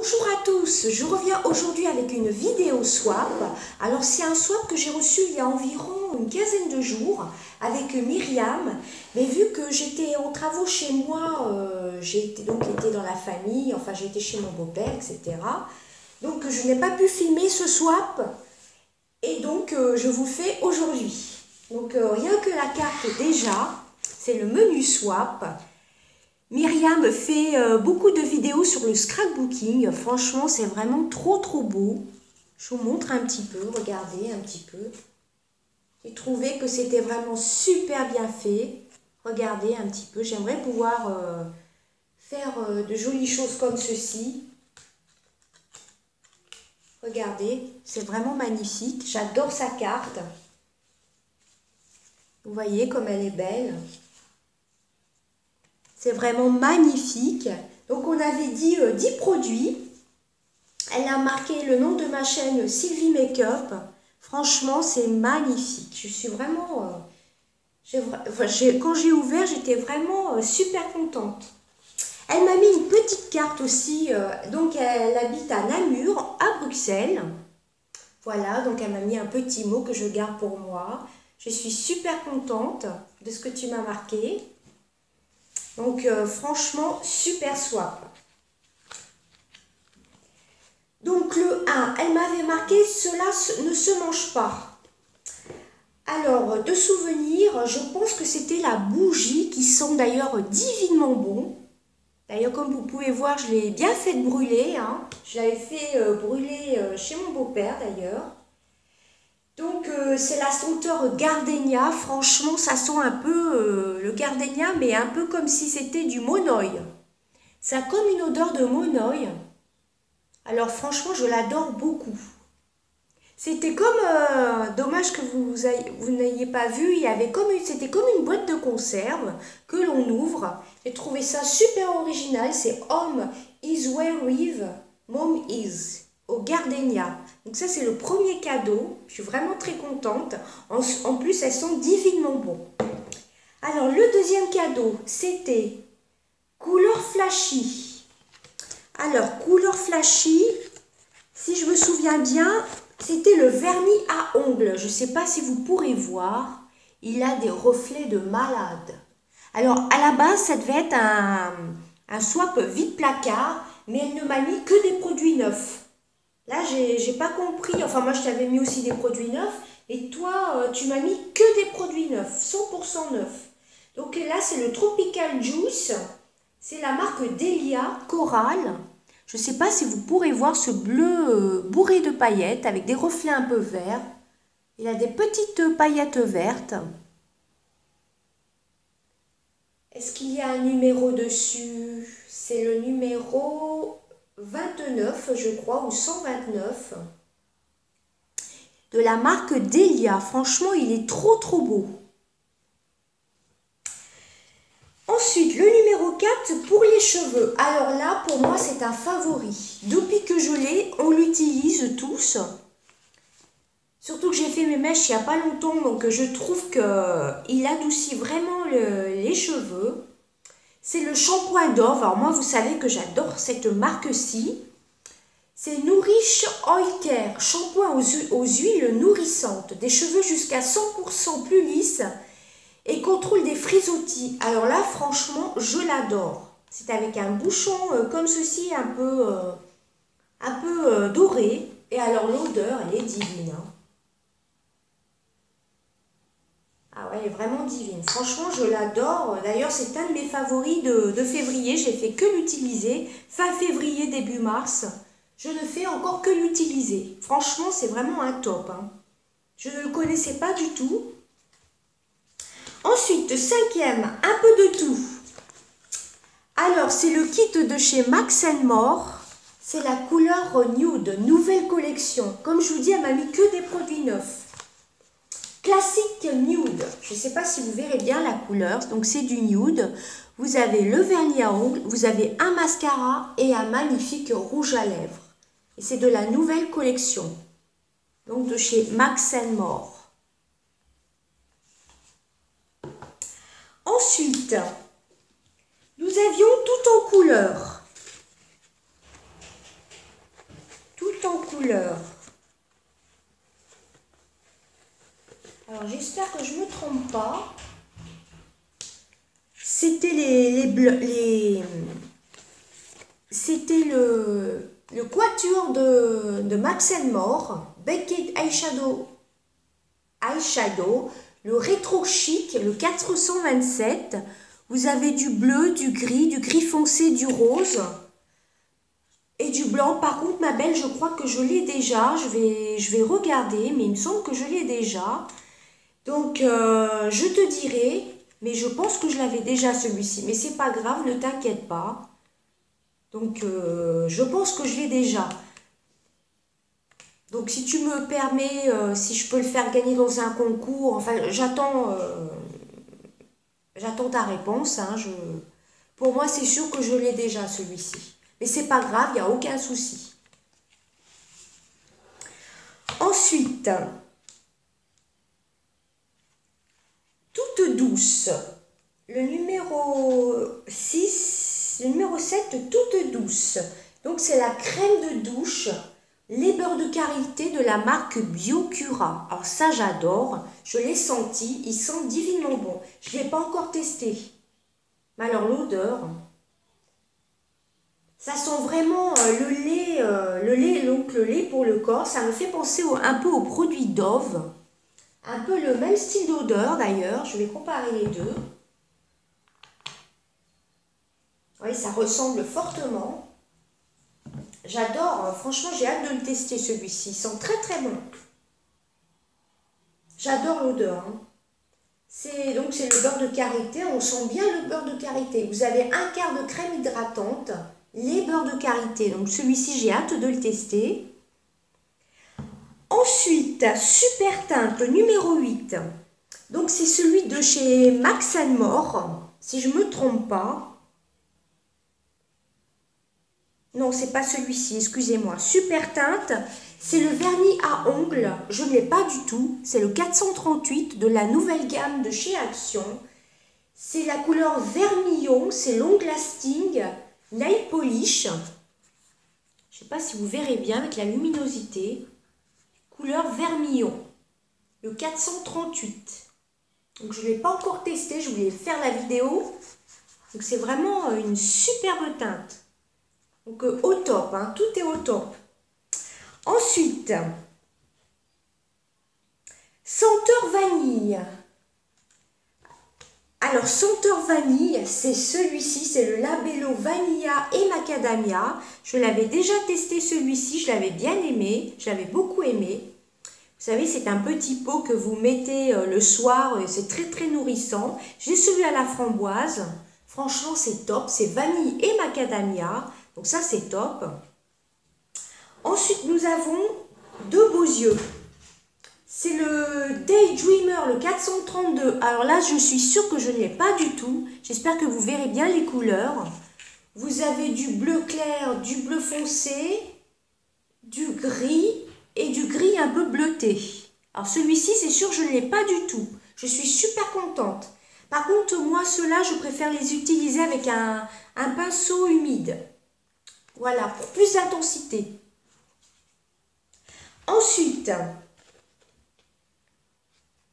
Bonjour à tous, je reviens aujourd'hui avec une vidéo swap. Alors c'est un swap que j'ai reçu il y a environ une quinzaine de jours avec Myriam. Mais vu que j'étais en travaux chez moi, j'ai donc été dans la famille, enfin j'ai été chez mon beau-père, etc. Donc je n'ai pas pu filmer ce swap et donc je vous le fais aujourd'hui. Donc rien que la carte déjà, c'est le menu swap. Myriam fait beaucoup de vidéos sur le scrapbooking. Franchement, c'est vraiment trop beau. Je vous montre un petit peu, regardez un petit peu. J'ai trouvé que c'était vraiment super bien fait. Regardez un petit peu. J'aimerais pouvoir faire de jolies choses comme ceci. Regardez, c'est vraiment magnifique. J'adore sa carte. Vous voyez comme elle est belle. C'est vraiment magnifique. Donc on avait dit 10 produits. Elle a marqué le nom de ma chaîne Sylvie Makeup. Franchement, c'est magnifique. Je suis vraiment... quand j'ai ouvert, j'étais vraiment super contente. Elle m'a mis une petite carte aussi. Donc elle habite à Namur, à Bruxelles. Voilà, donc elle m'a mis un petit mot que je garde pour moi. Je suis super contente de ce que tu m'as marqué. Donc franchement, super swap. Donc le 1, elle m'avait marqué « Cela ne se mange pas ». Alors, de souvenir, je pense que c'était la bougie qui sent d'ailleurs divinement bon. D'ailleurs, comme vous pouvez voir, je l'ai bien fait brûler. Hein. Je l'avais fait brûler chez mon beau-père d'ailleurs. Donc, c'est la senteur gardenia. Franchement, ça sent un peu le gardenia, mais un peu comme si c'était du monoï. Ça a comme une odeur de monoï. Alors, franchement, je l'adore beaucoup. C'était comme, dommage que vous n'ayez pas vu, c'était comme une boîte de conserve que l'on ouvre. J'ai trouvé ça super original, c'est Home is where live, Mom is, au gardenia. Donc ça c'est le premier cadeau, je suis vraiment très contente. En plus elles sont divinement bon. Alors le deuxième cadeau, c'était couleur flashy. Alors couleur flashy, si je me souviens bien, c'était le vernis à ongles. Je ne sais pas si vous pourrez voir. Il a des reflets de malade. Alors, à la base, ça devait être un swap vide placard, mais elle ne m'a mis que des produits neufs. Là, j'ai pas compris. Enfin, moi, je t'avais mis aussi des produits neufs. Et toi, tu m'as mis que des produits neufs, 100% neufs. Donc là, c'est le Tropical Juice. C'est la marque Delia Coral. Je ne sais pas si vous pourrez voir ce bleu bourré de paillettes avec des reflets un peu verts. Il a des petites paillettes vertes. Est-ce qu'il y a un numéro dessus? C'est le numéro 29, je crois, ou 129. De la marque Delia. Franchement, il est trop beau. Ensuite, le numéro 4 pour les cheveux. Alors là, pour moi, c'est un favori. Depuis que je l'ai, on l'utilise tous. Surtout que j'ai fait mes mèches il n'y a pas longtemps, donc je trouve qu'il adoucit vraiment les cheveux. C'est le shampoing Dove. Alors moi, vous savez que j'adore cette marque-ci. C'est Nourish Oil Care, shampoing aux huiles nourrissantes. Des cheveux jusqu'à 100% plus lisses. Et contrôle des frisottis. Alors là, franchement, je l'adore. C'est avec un bouchon comme ceci, un peu doré. Et alors, l'odeur, elle est divine. Hein. Ah ouais, elle est vraiment divine. Franchement, je l'adore. D'ailleurs, c'est un de mes favoris de février. J'ai fait que l'utiliser. Fin février, début mars. Je ne fais encore que l'utiliser. Franchement, c'est vraiment un top. Hein. Je ne le connaissais pas du tout. Ensuite, cinquième, un peu de tout. Alors, c'est le kit de chez Max & More. C'est la couleur nude, nouvelle collection. Comme je vous dis, elle m'a mis que des produits neufs. Classique nude. Je ne sais pas si vous verrez bien la couleur. Donc, c'est du nude. Vous avez le vernis à ongles, vous avez un mascara et un magnifique rouge à lèvres. Et c'est de la nouvelle collection. Donc, de chez Max & More. Ensuite, nous avions tout en couleur. tout en couleur. Alors j'espère que je ne me trompe pas. C'était c'était le quatuor de Max & More, Beckett Eyeshadow, le rétro chic, le 427. Vous avez du bleu, du gris foncé, du rose et du blanc. Par contre, ma belle, je crois que je l'ai déjà. Je vais regarder, mais il me semble que je l'ai déjà. Donc, je te dirai, mais je pense que je l'avais déjà celui-ci. Mais c'est pas grave, ne t'inquiète pas. Donc, je pense que je l'ai déjà. Donc, si tu me permets, si je peux le faire gagner dans un concours, enfin, j'attends ta réponse. Hein, pour moi, c'est sûr que je l'ai déjà, celui-ci. Mais c'est pas grave, il n'y a aucun souci. Ensuite, toute douce. Le numéro 6, le numéro 7, toute douce. Donc, c'est la crème de douche, les beurres de karité de la marque Biocura. Alors ça, j'adore. Je l'ai senti. Il sent divinement bon. Je ne l'ai pas encore testé. Mais alors, l'odeur, ça sent vraiment le lait pour le corps. Ça me fait penser un peu aux produits Dove. Un peu le même style d'odeur d'ailleurs. Je vais comparer les deux. Oui, ça ressemble fortement. J'adore, franchement, j'ai hâte de le tester celui-ci. Il sent très très bon. J'adore l'odeur. Hein. Donc c'est le beurre de karité. On sent bien le beurre de karité. Vous avez un quart de crème hydratante, les beurres de karité. Donc celui-ci, j'ai hâte de le tester. Ensuite, Super Teinte numéro 8. Donc c'est celui de chez Max & More, si je ne me trompe pas. Non, c'est pas celui-ci, excusez-moi. Super Teinte, c'est le vernis à ongles. Je ne l'ai pas du tout. C'est le 438 de la nouvelle gamme de chez Action. C'est la couleur vermillon, c'est long lasting, nail polish. Je ne sais pas si vous verrez bien avec la luminosité. Couleur vermillon, le 438. Donc je ne l'ai pas encore testé, je voulais faire la vidéo. Donc c'est vraiment une superbe teinte. Donc au top, hein, tout est au top. Ensuite, senteur vanille. Alors senteur vanille, c'est celui-ci, c'est le Labello Vanilla et Macadamia. Je l'avais déjà testé celui-ci, je l'avais bien aimé, j'avais beaucoup aimé. Vous savez, c'est un petit pot que vous mettez le soir, c'est très très nourrissant. J'ai celui à la framboise, franchement c'est top, c'est vanille et macadamia, donc ça c'est top. Ensuite nous avons deux beaux yeux. C'est le Daydreamer, le 432. Alors là, je suis sûre que je ne l'ai pas du tout. J'espère que vous verrez bien les couleurs. Vous avez du bleu clair, du bleu foncé, du gris et du gris un peu bleuté. Alors celui-ci, c'est sûr que je ne l'ai pas du tout. Je suis super contente. Par contre, moi, ceux-là, je préfère les utiliser avec un pinceau humide. Voilà, pour plus d'intensité. Ensuite,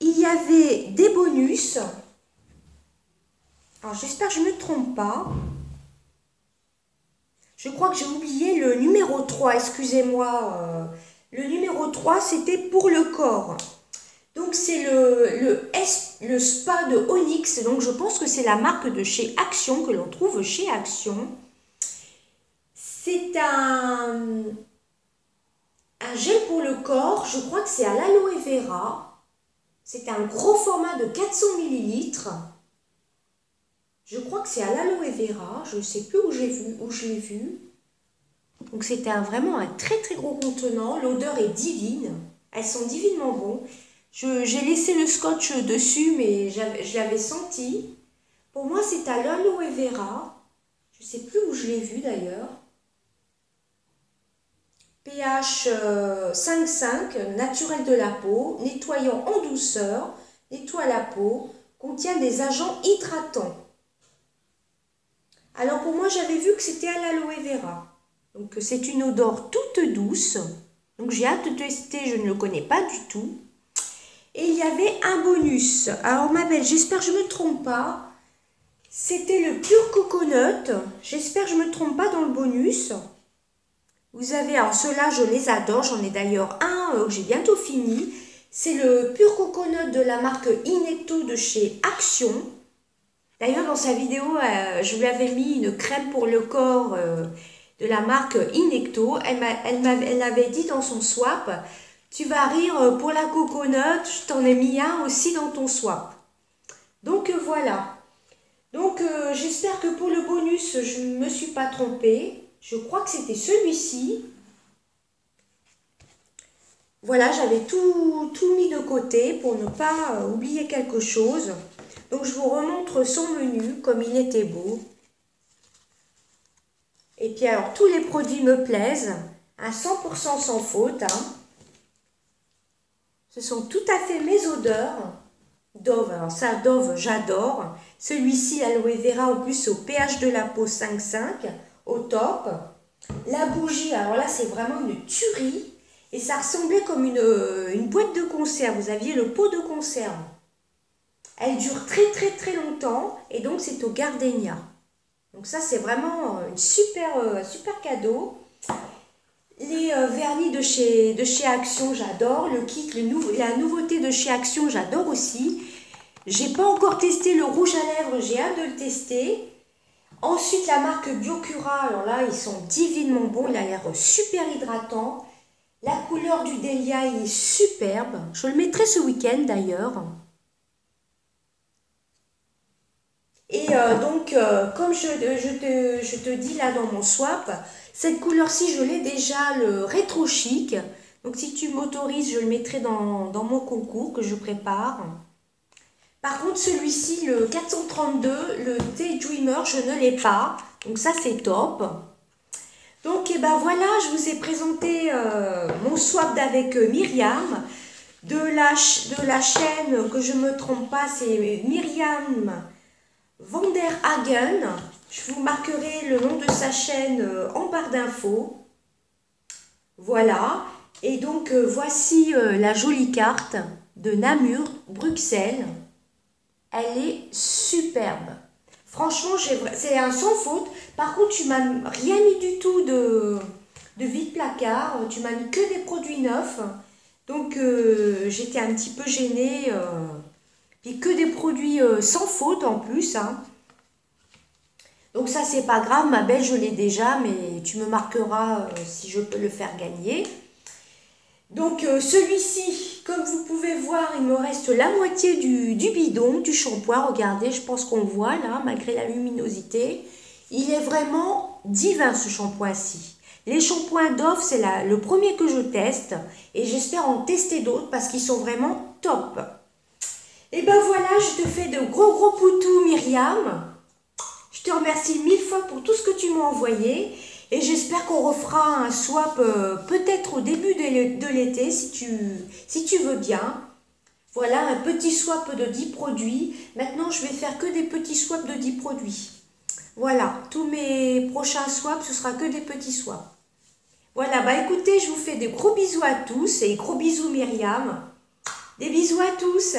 il y avait des bonus. Alors, j'espère que je ne me trompe pas. Je crois que j'ai oublié le numéro 3, excusez-moi. Le numéro 3, c'était pour le corps. Donc, c'est le spa de Onyx. Donc, je pense que c'est la marque de chez Action, que l'on trouve chez Action. C'est un gel pour le corps. Je crois que c'est à l'aloe vera. C'est un gros format de 400 ml. Je crois que c'est à l'aloe vera. Je ne sais plus où je l'ai vu. Donc c'était vraiment un très très gros contenant. L'odeur est divine. Elles sont divinement bonnes. J'ai laissé le scotch dessus, mais je l'avais senti. Pour moi, c'est à l'aloe vera. Je ne sais plus où je l'ai vu d'ailleurs. pH 5,5, naturel de la peau, nettoyant en douceur, nettoie la peau, contient des agents hydratants. Alors pour moi, j'avais vu que c'était à l'aloe vera. Donc c'est une odeur toute douce. Donc j'ai hâte de tester, je ne le connais pas du tout. Et il y avait un bonus. Alors ma belle, j'espère que je ne me trompe pas. C'était le Pure Coconut. J'espère que je ne me trompe pas dans le bonus. Vous avez, alors ceux-là je les adore. J'en ai d'ailleurs un que j'ai bientôt fini. C'est le Pure Coconut de la marque Inecto de chez Action. D'ailleurs dans sa vidéo, je lui avais mis une crème pour le corps de la marque Inecto. Elle m'avait dit dans son swap, tu vas rire, pour la coconut, je t'en ai mis un aussi dans ton swap. Donc voilà. Donc j'espère que pour le bonus, je ne me suis pas trompée. Je crois que c'était celui-ci. Voilà, j'avais tout mis de côté pour ne pas oublier quelque chose. Donc je vous remontre son menu comme il était beau. Et puis alors tous les produits me plaisent, à 100% sans faute. Ce sont tout à fait mes odeurs. Dove, alors ça Dove j'adore. Celui-ci aloe vera en plus au pH de la peau 5,5 au top. La bougie, alors là c'est vraiment une tuerie. Et ça ressemblait comme une boîte de conserve. Vous aviez le pot de conserve. Elle dure très longtemps et donc c'est au gardénia. Donc ça c'est vraiment un super cadeau. Les vernis de chez Action, j'adore. Le kit, la nouveauté de chez Action, j'adore aussi. J'ai pas encore testé le rouge à lèvres, j'ai hâte de le tester. Ensuite, la marque Biocura, alors là, ils sont divinement bons. Il a l'air super hydratant. La couleur du Delia, il est superbe. Je le mettrai ce week-end d'ailleurs. Et donc, comme je te dis là dans mon swap, cette couleur-ci, je l'ai déjà, le rétro chic. Donc, si tu m'autorises, je le mettrai dans mon concours que je prépare. Par contre, celui-ci, le 432, le Daydreamer, je ne l'ai pas. Donc, ça, c'est top. Donc, et ben voilà, je vous ai présenté mon swap avec Myriam. De la chaîne, que je ne me trompe pas, c'est Myriam Vanderhagen. Je vous marquerai le nom de sa chaîne en barre d'infos. Voilà. Et donc, voici la jolie carte de Namur, Bruxelles. Elle est superbe. Franchement, c'est un sans faute. Par contre, tu m'as rien mis du tout de vide placard. Tu m'as mis que des produits neufs. Donc, j'étais un petit peu gênée. Puis que des produits sans faute en plus. Donc ça, c'est pas grave. Ma belle, je l'ai déjà. Mais tu me marqueras si je peux le faire gagner. Donc celui-ci, comme vous pouvez voir, il me reste la moitié du bidon, du shampoing. Regardez, je pense qu'on le voit là, malgré la luminosité. Il est vraiment divin ce shampoing-ci. Les shampoings Dove, c'est le premier que je teste. Et j'espère en tester d'autres parce qu'ils sont vraiment top. Et ben voilà, je te fais de gros poutous Myriam. Je te remercie 1000 fois pour tout ce que tu m'as envoyé. Et j'espère qu'on refera un swap peut-être au début de l'été si tu veux bien. Voilà, un petit swap de 10 produits. Maintenant, je vais faire que des petits swaps de 10 produits. Voilà, tous mes prochains swaps, ce sera que des petits swaps. Voilà, bah écoutez, je vous fais des gros bisous à tous et gros bisous Myriam. Des bisous à tous.